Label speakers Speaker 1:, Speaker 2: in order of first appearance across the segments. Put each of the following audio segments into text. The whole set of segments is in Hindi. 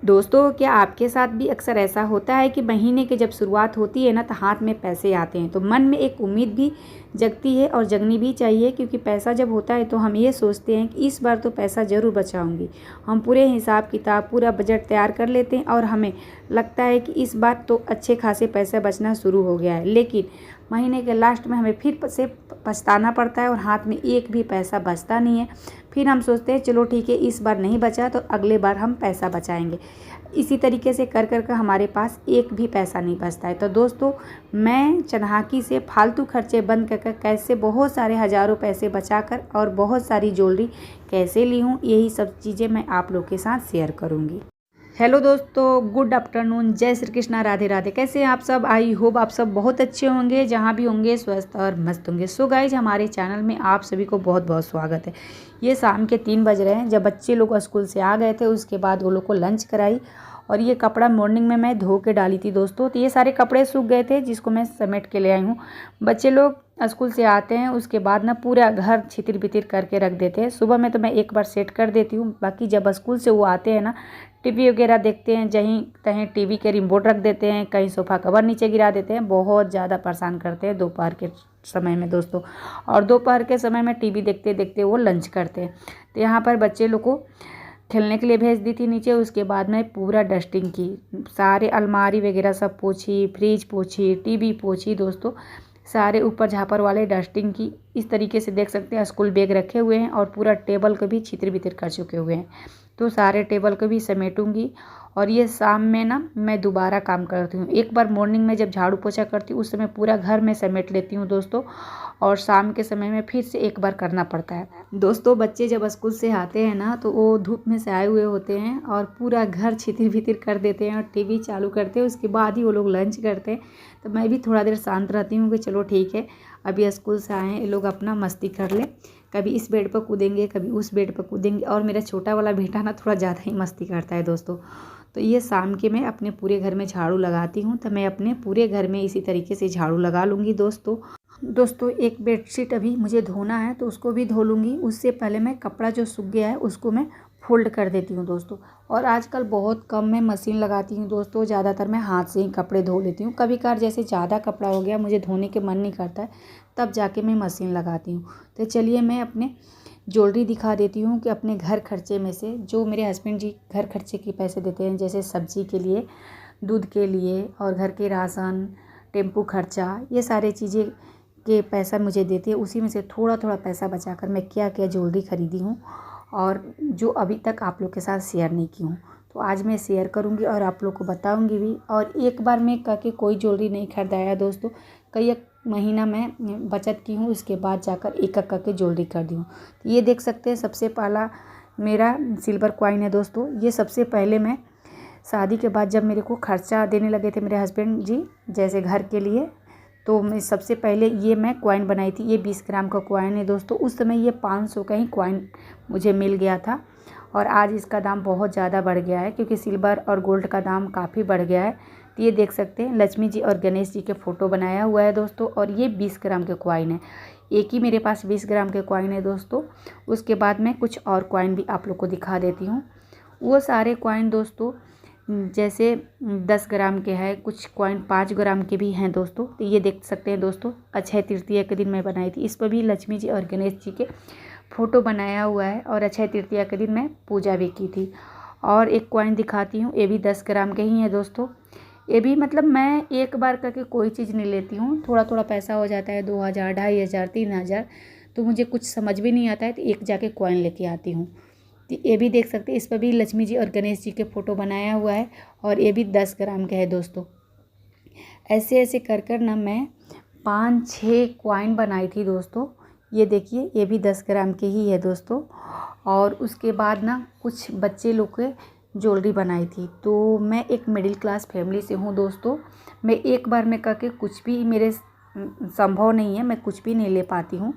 Speaker 1: दोस्तों, क्या आपके साथ भी अक्सर ऐसा होता है कि महीने की जब शुरुआत होती है ना तो हाथ में पैसे आते हैं तो मन में एक उम्मीद भी जगती है और जगनी भी चाहिए, क्योंकि पैसा जब होता है तो हम ये सोचते हैं कि इस बार तो पैसा ज़रूर बचाऊंगी। हम पूरे हिसाब किताब पूरा बजट तैयार कर लेते हैं और हमें लगता है कि इस बार तो अच्छे खासे पैसे बचना शुरू हो गया है, लेकिन महीने के लास्ट में हमें फिर से पछताना पड़ता है और हाथ में एक भी पैसा बचता नहीं है। फिर हम सोचते हैं चलो ठीक है, इस बार नहीं बचा तो अगले बार हम पैसा बचाएंगे। इसी तरीके से कर कर हमारे पास एक भी पैसा नहीं बचता है। तो दोस्तों, मैं चालाकी से फालतू खर्चे बंद कर कैसे बहुत सारे हज़ारों पैसे बचाकर और बहुत सारी ज्वेलरी कैसे ली हूँ, यही सब चीज़ें मैं आप लोग के साथ शेयर करूँगी। हेलो दोस्तों, गुड आफ्टरनून, जय श्री कृष्णा, राधे राधे। कैसे हैं आप सब? आई होप आप सब बहुत अच्छे होंगे, जहाँ भी होंगे स्वस्थ और मस्त होंगे। सो गाइज, हमारे चैनल में आप सभी को बहुत बहुत स्वागत है। ये शाम के 3 बज रहे हैं। जब बच्चे लोग स्कूल से आ गए थे उसके बाद वो लोग को लंच कराई और ये कपड़ा मॉर्निंग में मैं धो के डाली थी दोस्तों। तो ये सारे कपड़े सूख गए थे जिसको मैं समेट के ले आई हूँ। बच्चे लोग स्कूल से आते हैं उसके बाद ना पूरा घर छितिर बितिर करके रख देते हैं। सुबह में तो मैं एक बार सेट कर देती हूँ, बाकी जब स्कूल से वो आते हैं ना टीवी वगैरह देखते हैं, जहीं तहीं टीवी के रिमोट रख देते हैं, कहीं सोफ़ा कवर नीचे गिरा देते हैं। बहुत ज़्यादा परेशान करते हैं दोपहर के समय में दोस्तों। और दोपहर के समय में टीवी देखते देखते वो लंच करते हैं। तो यहाँ पर बच्चे लोग को खेलने के लिए भेज दी थी नीचे। उसके बाद में पूरा डस्टिंग की, सारे अलमारी वगैरह सब पोछी, फ्रिज पोछी, टीवी पोछी दोस्तों, सारे ऊपर झापर वाले डस्टिंग की। इस तरीके से देख सकते हैं स्कूल बैग रखे हुए हैं और पूरा टेबल को भी छितर बितर कर चुके हुए हैं। तो सारे टेबल को भी समेटूंगी और ये शाम में ना मैं दोबारा काम करती हूँ। एक बार मॉर्निंग में जब झाड़ू पोछा करती हूँ उस समय पूरा घर में समेट लेती हूँ दोस्तों, और शाम के समय में फिर से एक बार करना पड़ता है दोस्तों। बच्चे जब स्कूल से आते हैं ना तो वो धूप में से आए हुए होते हैं और पूरा घर छितिर बितिर कर देते हैं और टीवी चालू करते हैं। उसके बाद ही वो लोग लंच करते हैं। तो मैं भी थोड़ा देर शांत रहती हूँ कि चलो ठीक है, अभी स्कूल से आए हैं, ये लोग अपना मस्ती कर लें। कभी इस बेड पर कूदेंगे, कभी उस बेड पर कूदेंगे। और मेरा छोटा वाला बेटा ना थोड़ा ज़्यादा ही मस्ती करता है दोस्तों। तो ये शाम के मैं अपने पूरे घर में झाड़ू लगाती हूँ। तो मैं अपने पूरे घर में इसी तरीके से झाड़ू लगा लूँगी दोस्तों। एक बेडशीट अभी मुझे धोना है तो उसको भी धो लूँगी। उससे पहले मैं कपड़ा जो सूख गया है उसको मैं फोल्ड कर देती हूँ दोस्तों। और आजकल बहुत कम मैं मशीन लगाती हूँ दोस्तों, ज़्यादातर मैं हाथ से ही कपड़े धो लेती हूँ। कभी कभार जैसे ज़्यादा कपड़ा हो गया, मुझे धोने के मन नहीं करता है, तब जाके मैं मशीन लगाती हूँ। तो चलिए मैं अपने ज्वेलरी दिखा देती हूँ कि अपने घर खर्चे में से जो मेरे हस्बैंड जी घर खर्चे के पैसे देते हैं, जैसे सब्जी के लिए, दूध के लिए और घर के राशन, टेम्पू खर्चा, ये सारे चीज़ें के पैसा मुझे देते हैं। उसी में से थोड़ा थोड़ा पैसा बचाकर मैं क्या क्या ज्वेलरी खरीदी हूँ और जो अभी तक आप लोग के साथ शेयर नहीं की हूँ, तो आज मैं शेयर करूँगी और आप लोग को बताऊँगी भी। और एक बार में करके कोई ज्वेलरी नहीं खरीदाया दोस्तों, कई एक महीना मैं बचत की हूँ, उसके बाद जाकर एक एक करके ज्वेलरी कर दी हूँ। तो ये देख सकते हैं सबसे पहला मेरा सिल्वर कॉइन है दोस्तों। ये सबसे पहले मैं शादी के बाद जब मेरे को खर्चा देने लगे थे मेरे हस्बैंड जी, जैसे घर के लिए, तो मैं सबसे पहले ये मैं कॉइन बनाई थी। ये 20 ग्राम का कॉइन है दोस्तों। उस समय ये 500 का ही कॉइन मुझे मिल गया था और आज इसका दाम बहुत ज़्यादा बढ़ गया है, क्योंकि सिल्वर और गोल्ड का दाम काफ़ी बढ़ गया है। तो ये देख सकते हैं लक्ष्मी जी और गणेश जी के फ़ोटो बनाया हुआ है दोस्तों। और ये 20 ग्राम के कॉइन है, एक ही मेरे पास 20 ग्राम के कॉइन है दोस्तों। उसके बाद मैं कुछ और कॉइन भी आप लोग को दिखा देती हूँ। वो सारे कॉइन दोस्तों जैसे 10 ग्राम के हैं, कुछ कॉइन 5 ग्राम के भी हैं दोस्तों। तो ये देख सकते हैं दोस्तों, अक्षय तृतीया के दिन मैं बनाई थी। इस पर भी लक्ष्मी जी और गणेश जी के फ़ोटो बनाया हुआ है और अक्षय तृतीया के दिन मैं पूजा भी की थी। और एक कॉइन दिखाती हूँ, ये भी 10 ग्राम के ही है दोस्तों। ये भी मतलब मैं एक बार करके कोई चीज़ नहीं लेती हूँ, थोड़ा थोड़ा पैसा हो जाता है, 2000, 2500, 3000, तो मुझे कुछ समझ भी नहीं आता है तो एक जाके कॉइन लेके आती हूँ। तो ये भी देख सकते हैं, इस पर भी लक्ष्मी जी और गणेश जी के फ़ोटो बनाया हुआ है और ये भी 10 ग्राम का है दोस्तों। ऐसे ऐसे कर कर ना मैं 5-6 कॉइन बनाई थी दोस्तों। ये देखिए, ये भी 10 ग्राम के ही है दोस्तों। और उसके बाद ना कुछ बच्चे लोग के ज्वेलरी बनाई थी। तो मैं एक मिडिल क्लास फैमिली से हूँ दोस्तों। मैं एक बार में करके कुछ भी मेरे संभव नहीं है, मैं कुछ भी नहीं ले पाती हूँ।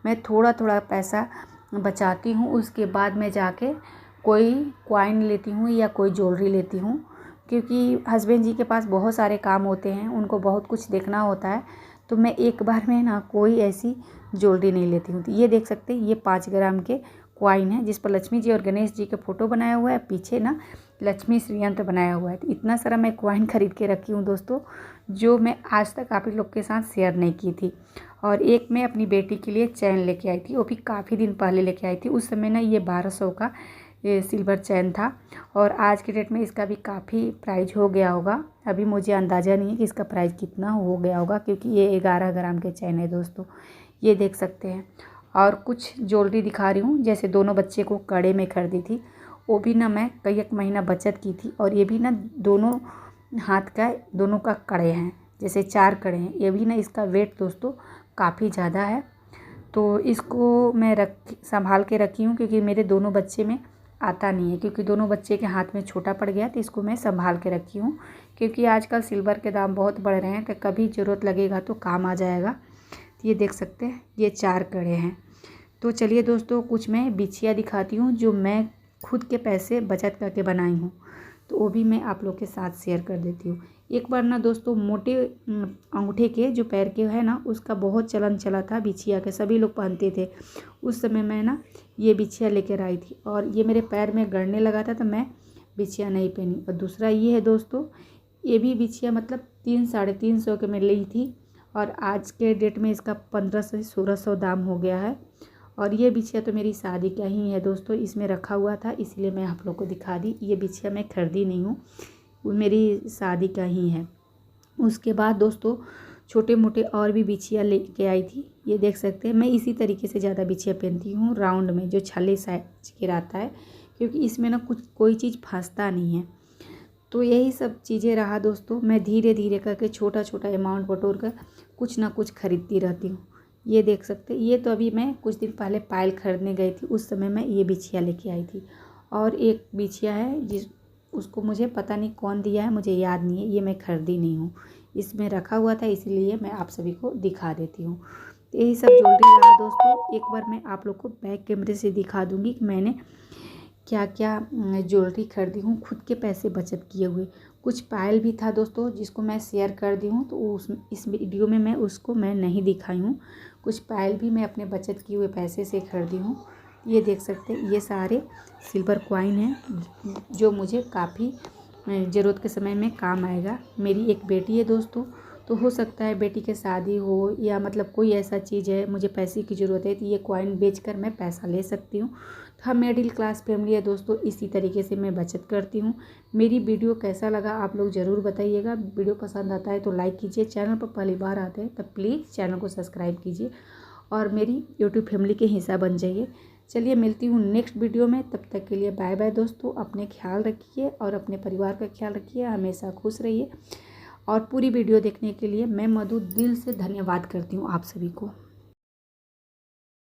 Speaker 1: मैं थोड़ा थोड़ा पैसा बचाती हूँ, उसके बाद मैं जाके कोई कॉइन लेती हूँ या कोई ज्वेलरी लेती हूँ, क्योंकि हस्बैंड जी के पास बहुत सारे काम होते हैं, उनको बहुत कुछ देखना होता है। तो मैं एक बार में ना कोई ऐसी ज्वेलरी नहीं लेती हूँ। तो ये देख सकते हैं, ये 5 ग्राम के कॉइन है जिस पर लक्ष्मी जी और गणेश जी के फ़ोटो बनाया हुआ है। पीछे ना लक्ष्मी श्रीयंत्र बनाया हुआ है। तो इतना सारा मैं कॉइन खरीद के रखी हूँ दोस्तों, जो मैं आज तक आप लोग के साथ शेयर नहीं की थी। और एक मैं अपनी बेटी के लिए चैन लेके आई थी, वो भी काफ़ी दिन पहले लेके आई थी। उस समय ना ये 1200 का ये सिल्वर चैन था, और आज के डेट में इसका भी काफ़ी प्राइस हो गया होगा। अभी मुझे अंदाज़ा नहीं है कि इसका प्राइस कितना हो गया होगा, क्योंकि ये 11 ग्राम के चैन है दोस्तों, ये देख सकते हैं। और कुछ ज्वेलरी दिखा रही हूँ, जैसे दोनों बच्चे को कड़े में खरीदी थी, वो भी ना मैं कई एक महीना बचत की थी। और ये भी ना दोनों हाथ का, दोनों का कड़े हैं, जैसे 4 कड़े हैं। ये भी ना इसका वेट दोस्तों काफ़ी ज़्यादा है, तो इसको मैं संभाल के रखी हूँ, क्योंकि मेरे दोनों बच्चे में आता नहीं है, क्योंकि दोनों बच्चे के हाथ में छोटा पड़ गया। तो इसको मैं संभाल के रखी हूँ, क्योंकि आजकल सिल्वर के दाम बहुत बढ़ रहे हैं, तो कभी ज़रूरत लगेगा तो काम आ जाएगा। तो ये देख सकते हैं, ये 4 कड़े हैं। तो चलिए दोस्तों, कुछ मैं बिछिया दिखाती हूँ जो मैं खुद के पैसे बचत करके बनाई हूँ, तो वो भी मैं आप लोग के साथ शेयर कर देती हूँ। एक बार ना दोस्तों, मोटे अंगूठे के जो पैर के है ना, उसका बहुत चलन चला था बिछिया के, सभी लोग पहनते थे। उस समय मैं ना ये बिछिया लेकर आई थी, और ये मेरे पैर में गड़ने लगा था, तो मैं बिछिया नहीं पहनी। और दूसरा ये है दोस्तों, ये भी बिछिया मतलब 300-350 के में ली थी, और आज के डेट में इसका 1500 से 1600 दाम हो गया है। और ये बिछिया तो मेरी शादी का ही है दोस्तों, इसमें रखा हुआ था, इसलिए मैं आप लोग को दिखा दी। ये बिछिया मैं खरीदी नहीं हूँ, वो मेरी शादी का ही है। उसके बाद दोस्तों, छोटे मोटे और भी बिछिया लेके आई थी, ये देख सकते हैं। मैं इसी तरीके से ज़्यादा बिछिया पहनती हूँ, राउंड में जो छल्ले साइज के रहता है, क्योंकि इसमें ना कोई चीज़ फंसता नहीं है। तो यही सब चीज़ें रहा दोस्तों, मैं धीरे धीरे करके छोटा छोटा अमाउंट बटोर कर कुछ ना कुछ खरीदती रहती हूँ। ये देख सकते हैं, ये तो अभी मैं कुछ दिन पहले पायल खरीदने गई थी, उस समय मैं ये बिछिया लेके आई थी। और एक बिछिया है उसको मुझे पता नहीं कौन दिया है, मुझे याद नहीं है, ये मैं खरीदी नहीं हूँ, इसमें रखा हुआ था, इसलिए मैं आप सभी को दिखा देती हूँ। तो यही सब ज्वेलरी रहा दोस्तों। एक बार मैं आप लोग को बैक कैमरे से दिखा दूँगी कि मैंने क्या क्या ज्वेलरी खरीदी हूँ खुद के पैसे बचत किए हुए। कुछ पायल भी था दोस्तों, जिसको मैं शेयर कर दी हूँ, तो इस वीडियो में मैं नहीं दिखाई हूँ। कुछ पायल भी मैं अपने बचत किए हुए पैसे से खरीदी हूँ। ये देख सकते हैं, ये सारे सिल्वर कॉइन हैं, जो मुझे काफ़ी ज़रूरत के समय में काम आएगा। मेरी एक बेटी है दोस्तों, तो हो सकता है बेटी की शादी हो, या मतलब कोई ऐसा चीज़ है, मुझे पैसे की ज़रूरत है, तो ये कॉइन बेचकर मैं पैसा ले सकती हूँ। तो हम मिडिल क्लास फैमिली है दोस्तों, इसी तरीके से मैं बचत करती हूँ। मेरी वीडियो कैसा लगा आप लोग ज़रूर बताइएगा। वीडियो पसंद आता है तो लाइक कीजिए, चैनल पर पहली बार आते हैं तब प्लीज़ चैनल को सब्सक्राइब कीजिए, और मेरी यूट्यूब फैमिली के हिस्सा बन जाइए। चलिए मिलती हूँ नेक्स्ट वीडियो में, तब तक के लिए बाय बाय दोस्तों। अपने ख्याल रखिए और अपने परिवार का ख्याल रखिए, हमेशा खुश रहिए। और पूरी वीडियो देखने के लिए मैं मधु दिल से धन्यवाद करती हूँ आप सभी को।